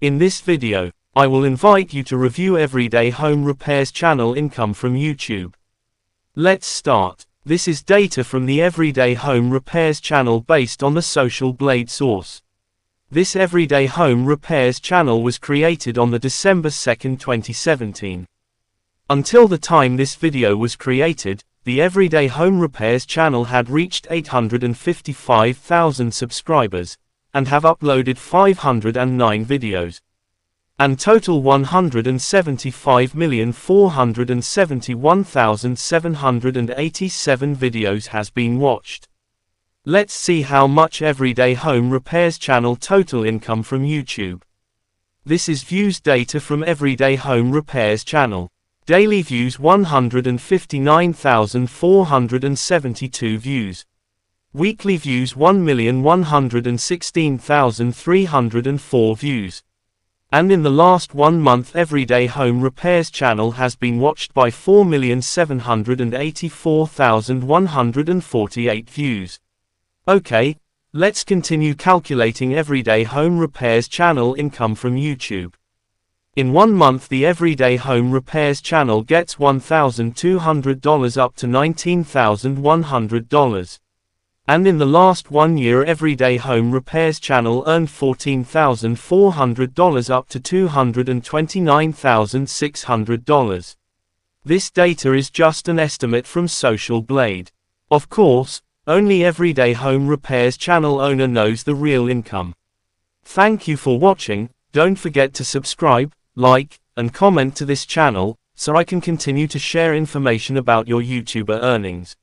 In this video, I will invite you to review Everyday Home Repairs channel income from YouTube. Let's start. This is data from the Everyday Home Repairs channel based on the Social Blade source. This Everyday Home Repairs channel was created on the December 2, 2017. Until the time this video was created, the Everyday Home Repairs channel had reached 855,000 subscribers, and have uploaded 509 videos. And total 175,471,787 videos has been watched. Let's see how much Everyday Home Repairs channel total income from YouTube. This is views data from Everyday Home Repairs channel. Daily views 159,472 views. Weekly views 1,116,304 views. And in the last 1 month Everyday Home Repairs channel has been watched by 4,784,148 views. Okay, let's continue calculating Everyday Home Repairs channel income from YouTube. In 1 month the Everyday Home Repairs channel gets $1,200 up to $19,100. And in the last 1 year Everyday Home Repairs channel earned $14,400 up to $229,600. This data is just an estimate from Social Blade. Of course, only Everyday Home Repairs channel owner knows the real income. Thank you for watching. Don't forget to subscribe, like, and comment to this channel, so I can continue to share information about your YouTuber earnings.